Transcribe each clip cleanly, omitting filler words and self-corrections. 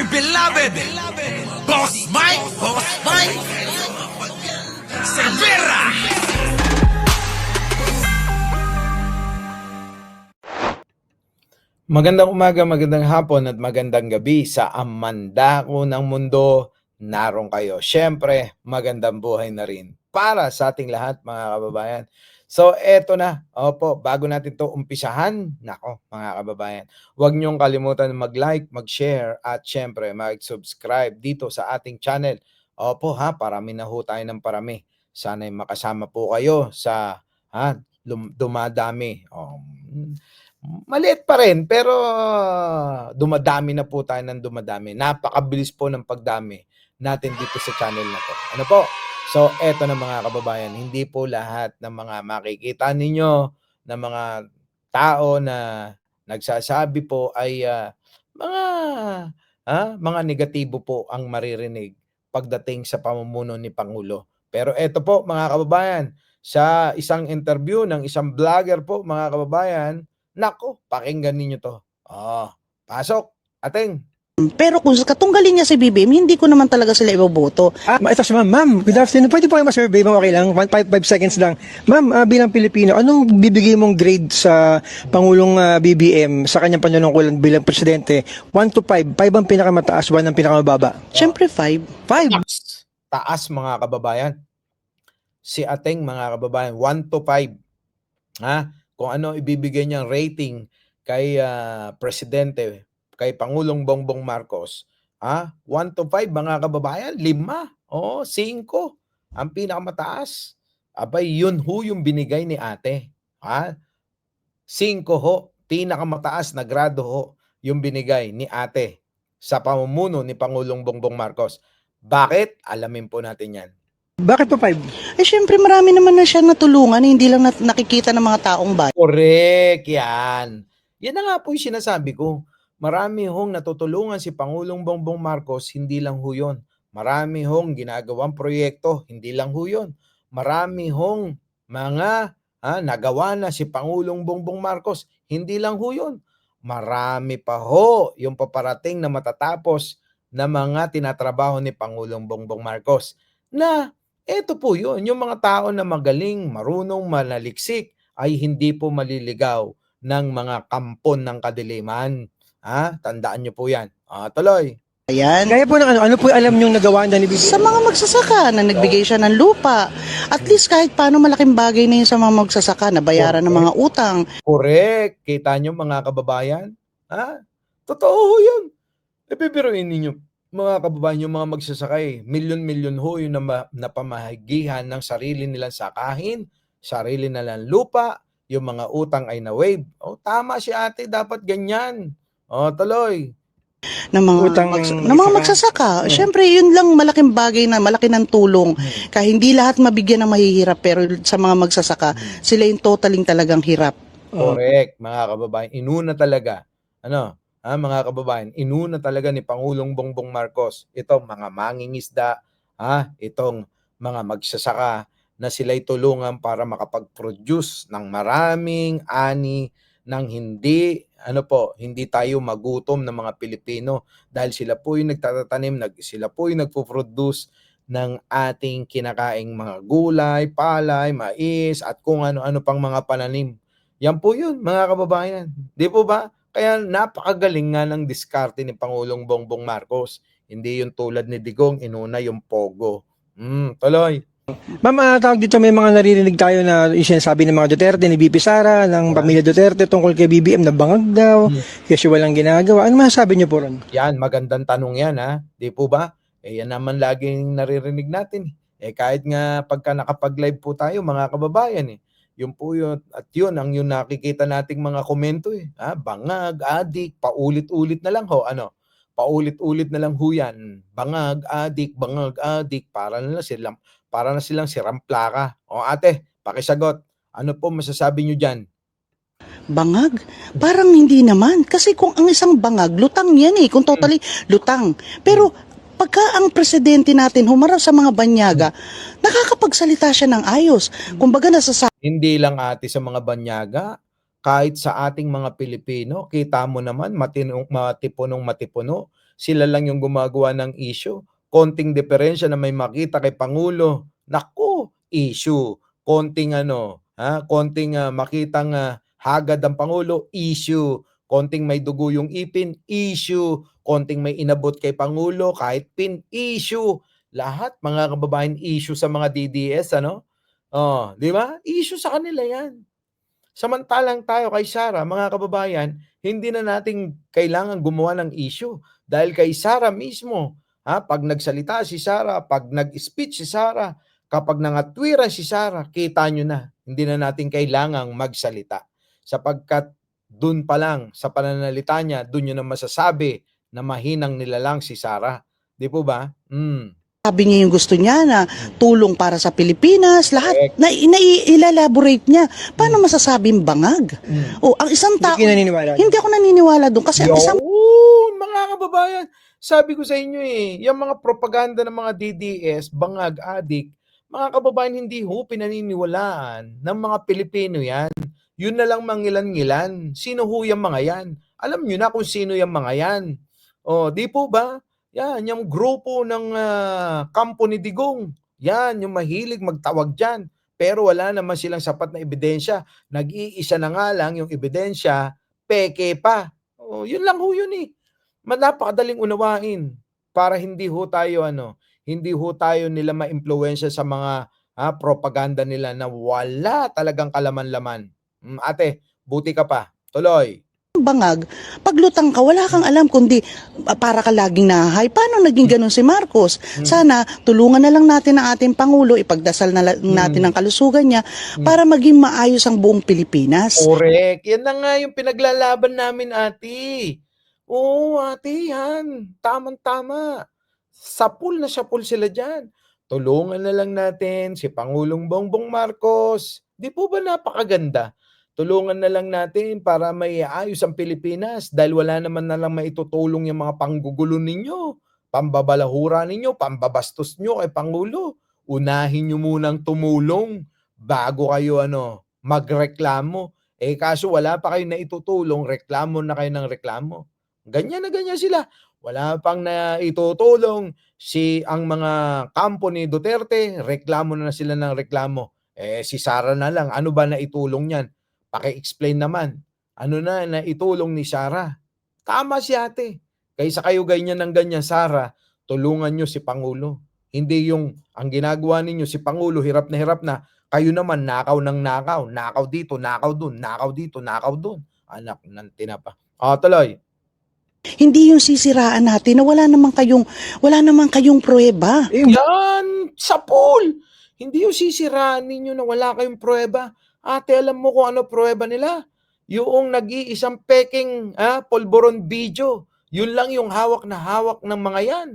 dear beloved, Boss Mike, Cervera! Magandang umaga, magandang hapon at magandang gabi sa amandako ng mundo. Naroon kayo. Siyempre, magandang buhay na rin para sa ating lahat mga kababayan. So, eto na. Opo, bago natin to umpisahan, nako mga kababayan, huwag niyong kalimutan mag-like, mag-share at siyempre mag-subscribe dito sa ating channel. Opo ha, parami na ho tayo ng parami. Sana'y makasama po kayo sa dumadami. Maliit pa rin pero dumadami na po tayo ng dumadami. Napakabilis po ng pagdami natin dito sa channel na to. Ano po? So, eto na mga kababayan, hindi po lahat ng mga makikita ninyo na mga tao na nagsasabi po ay mga negatibo po ang maririnig pagdating sa pamumuno ni Pangulo. Pero eto po mga kababayan, sa isang interview ng isang vlogger po mga kababayan, nako, pakinggan ninyo to. Pasok, ating. Pero kung katunggalin niya si BBM, hindi ko naman talaga sila iboboto. Ito si ma'am. Good afternoon. Pwede po kayo ma-survey, ma'am? Okay lang? 5 seconds lang. Ma'am, bilang Pilipino, anong bibigay mong grade sa Pangulong BBM sa kanyang panunungkulan bilang presidente? 1 to 5. 5 ang pinakamataas, 1 ang pinakamababa. Siyempre 5. 5. Taas mga kababayan. Si ating mga kababayan, 1 to 5. Kung ano ibibigay niyang rating kay presidente, kay Pangulong Bongbong Marcos, 1 to 5 mga kababayan, 5, 5 ang pinakamataas. Abay, yun ho yung binigay ni ate. 5 ho, pinakamataas na grado ho yung binigay ni ate sa pamumuno ni Pangulong Bongbong Marcos. Bakit? Alamin po natin yan. Bakit po 5? Siyempre marami naman na siya natulungan, hindi lang nakikita ng mga taong bayan. Correct, yan. Yan na nga po yung sinasabi ko. Marami hong natutulungan si Pangulong Bongbong Marcos, hindi lang ho yun. Marami hong ginagawang proyekto, hindi lang ho yun. Marami hong mga nagawa na si Pangulong Bongbong Marcos, hindi lang ho yun. Marami pa ho yung paparating na matatapos na mga tinatrabaho ni Pangulong Bongbong Marcos. Na eto po yun, yung mga tao na magaling, marunong, manaliksik ay hindi po maliligaw ng mga kampon ng kadiliman. Tandaan nyo po yan. Tuloy. Ayan. Kaya po ano po alam niyong nagawa na ni BBM? Sa mga magsasaka na nagbigay siya ng lupa. At least kahit paano malaking bagay na yun sa mga magsasaka na bayaran ng mga utang. Correct. Kita nyo mga kababayan? Totoo ho yun. Bibiruin ninyo mga kababayan, yung mga magsasakay, milyon-milyon ho yung napamahagihan ng sarili nilang sakahin, sarili nilang lupa, yung mga utang ay na-waive. Tama si ate, dapat ganyan. Tuloy. Ng mga magsasaka. Siyempre, yun lang malaking bagay na malaki ng tulong. Kaya hindi lahat mabigyan ng mahihirap, pero sa mga magsasaka, sila yung totaling talagang hirap. Correct, mga kababayan. Inuna talaga. Mga kababayan, inuna talaga ni Pangulong Bongbong Marcos itong mga mangingisda, itong mga magsasaka na sila'y tulungan para makapag-produce ng maraming ani nang hindi tayo magutom ng mga Pilipino dahil sila po yung nagtatanim, sila po yung nagpo-produce ng ating kinakaing mga gulay, palay, mais at kung ano-ano pang mga pananim. Yan po yun, mga kababayan. Di po ba? Kaya napakagaling nga ng diskarte ni Pangulong Bongbong Marcos. Hindi yung tulad ni Digong, inuna yung Pogo. Tuloy. Ma'am, tawag dito, may mga naririnig tayo na sinasabi ng mga Duterte, ni BP Sara, ng pamilya Duterte tungkol kay BBM na bangag daw, kasi walang ginagawa. Ano masasabi niyo po ron? Yan, magandang tanong yan Di po ba? Yan naman laging naririnig natin. Kahit nga pagka nakapag-live po tayo mga kababayan yun po yun, at yun ang yung nakikita nating mga komento bangag, adik, paulit-ulit na lang ho, paulit-ulit na lang ho yan, bangag, adik, para na silang sirang plaka. Ate, pakisagot, ano po masasabi nyo dyan? Bangag? Parang hindi naman. Kasi kung ang isang bangag, lutang yan kung totally lutang. Pero pagka ang presidente natin humarap sa mga banyaga, nakakapagsalita siya ng ayos. Kumbaga nasasabi. Hindi lang ate sa mga banyaga, kahit sa ating mga Pilipino, kita mo naman matipunong-matipuno, sila lang yung gumagawa ng issue. Konting diferensya na may makita kay Pangulo, naku, issue. Konting makitang hagad ang Pangulo, issue. Konting may dugo yung ipin, issue. Konting may inabot kay Pangulo, kahit pin, issue. Lahat, mga kababayan, issue sa mga DDS, di ba? Issue sa kanila yan. Samantalang tayo kay Sara, mga kababayan, hindi na natin kailangan gumawa ng issue. Dahil kay Sara mismo, pag nagsalita si Sara, pag nag-speech si Sara, kapag nangatwiran si Sara, kita nyo na, hindi na natin kailangang magsalita. Sapagkat dun pa lang, sa pananalita niya, dun nyo na masasabi na mahinang nilalang si Sara. Di po ba? Sabi niya yung gusto niya na tulong para sa Pilipinas, lahat Correct. na elaborate niya. Paano masasabing bangag? O ang isang tao, Hindi ka naniniwala. hindi ako naniniwala doon kasi ang isang Yun, mga kababayan. Sabi ko sa inyo yung mga propaganda ng mga DDS, bangag, adik, mga kababayan, hindi ho pinaniniwalaan ng mga Pilipino yan. Yun na lang mangilan-ngilan. Sino ho yung mga yan? Alam nyo na kung sino yung mga yan. O, di po ba? Yan, yung grupo ng kampo ni Digong. Yan, yung mahilig magtawag dyan. Pero wala naman silang sapat na ebidensya. Nag-iisa na nga lang yung ebidensya, peke pa. O, yun lang ho yun eh. Napakadaling unawain para hindi ho tayo nila ma-impluwensya sa mga propaganda nila na wala talagang kalaman-laman. Ate, buti ka pa. Tuloy. bangag, paglutang ka, wala kang alam kundi para ka laging nahay. Paano naging ganun si Marcos? Sana tulungan na lang natin ang ating Pangulo, ipagdasal na natin ang kalusugan niya para maging maayos ang buong Pilipinas. Correct. Yan na nga yung pinaglalaban namin, ate. Oo, ate, yan. Tamang-tama. Sapul na sapul sila dyan. Tulungan na lang natin si Pangulong Bongbong Marcos. Di po ba napakaganda? Tulungan na lang natin para maiayos ang Pilipinas dahil wala naman na lang maitutulong yung mga panggugulo ninyo, pambabalahura ninyo, pambabastos nyo kay Pangulo. Unahin nyo munang tumulong bago kayo magreklamo. Kaso wala pa kayo na itutulong, reklamo na kayo ng reklamo. Ganyan na ganyan sila. Wala pang na itutulong ang mga kampo ni Duterte, reklamo na sila ng reklamo. Si Sara na lang, ano ba na itulong niyan? Paki-explain naman. Ano na itulong ni Sara? Tama si ate. Kaysa kayo ganyan ng ganyan, Sara, tulungan nyo si Pangulo. Hindi yung ang ginagawa ninyo si Pangulo, hirap na, kayo naman nakaw ng nakaw. Nakaw dito, nakaw dun, nakaw dito, nakaw dun. Anak ng tinapa. Tuloy. Hindi yung sisiraan natin na wala naman kayong pruweba. Yan, sapul. Hindi yung sisiraan ninyo na wala kayong pruweba. Ate, alam mo kung ano pruweba nila? Yung nag-iisang peking polvoron video. Yun lang yung hawak ng mga yan.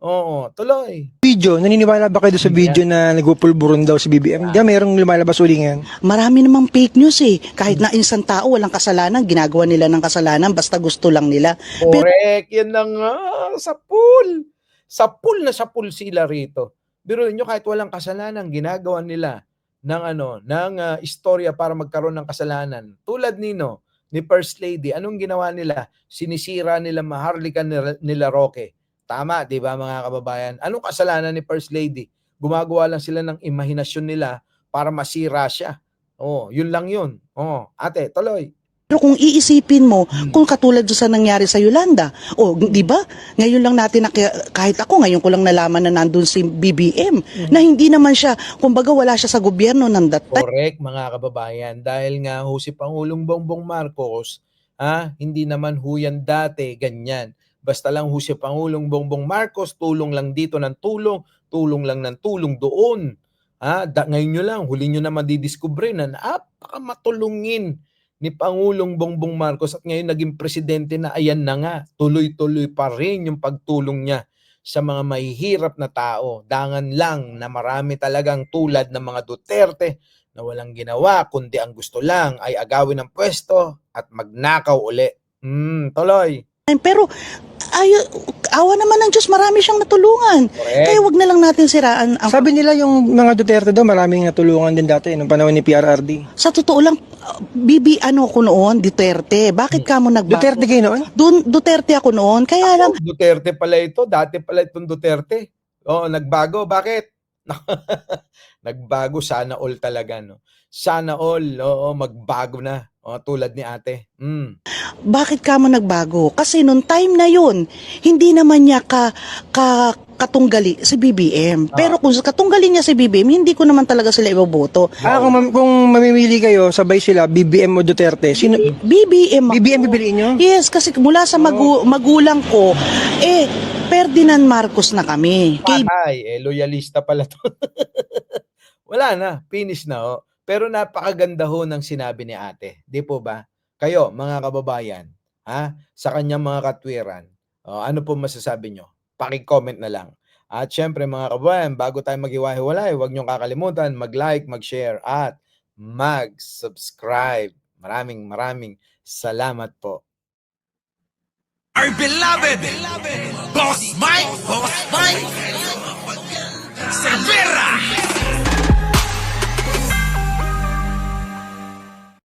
Oo, tuloy. Video, naniniwala ba kayo sa video na nagpupulburon daw si BBM? Di ba merong lumalabas uli ngayon? Marami namang fake news eh. Kahit na isang tao, walang kasalanan, ginagawa nila ng kasalanan basta gusto lang nila. Correct, yan na nga. Sapul. Sapul na sapul sila rito. Pero nyo kahit walang kasalanan, ginagawa nila ng istorya para magkaroon ng kasalanan. Tulad ni First Lady, anong ginawa nila? Sinisira nila maharlika nila Roque. Tama, 'di ba mga kababayan? Anong kasalanan ni First Lady? Gumagawa lang sila ng imahinasyon nila para masira siya. Yun lang yun. Ate, tuloy. Pero kung iisipin mo, kung katulad sa nangyari sa Yolanda, di ba? Ngayon lang natin, kahit ako, ngayon ko lang nalaman na nandun si BBM, na hindi naman siya, kumbaga wala siya sa gobyerno ng that time. Correct, mga kababayan. Dahil nga si Pangulong Bongbong Marcos, hindi naman yan dati ganyan. Basta lang si Pangulong Bongbong Marcos, tulong lang dito ng tulong lang ng tulong doon. Ngayon nyo lang, huli nyo na madidiscover na napakamatulungin ni Pangulong Bongbong Marcos at ngayon naging presidente na, ayan na nga, tuloy-tuloy pa rin yung pagtulong niya sa mga mahihirap na tao. Dangan lang na marami talagang tulad ng mga Duterte na walang ginawa, kundi ang gusto lang ay agawin ang pwesto at magnakaw uli. Tuloy. Pero awa naman ng Diyos, marami siyang natulungan. Correct. Kaya wag na lang natin siraan. Sabi nila yung mga Duterte daw maraming natulungan din dati nung panahon ni PRRD. Sa totoo lang, Bibi ano ko noon, Duterte. Bakit ka mo nagbago? Duterte kayo noon? Duterte ako noon. Kaya lang, Duterte pala ito. Dati pala itong Duterte. Oo, nagbago. Bakit? Nagbago. Sana all talaga, no? Sana all, oo, magbago na. O, tulad ni ate. bakit ka mo nagbago? Kasi nung time na yun, hindi naman niya katunggali si BBM. Pero kung katunggali niya si BBM, hindi ko naman talaga sila iboboto. Kung mamimili kayo, sabay sila, BBM o Duterte, sino? BBM ako. BBM pipiliin nyo? Yes, kasi mula sa magulang ko, Ferdinand Marcos na kami. Patay. Loyalista pala to. Wala na. Finish na, oh. Pero napakaganda ho ng sinabi ni ate. Di po ba? Kayo, mga kababayan, sa kanyang mga katwiran, ano po masasabi nyo? Paki-comment na lang. At syempre mga kababayan, bago tayo maghiwa-hiwalay, huwag nyo kakalimutan mag-like, mag-share, at mag-subscribe. Maraming salamat po. Our beloved Boss Mike, Boss Mike.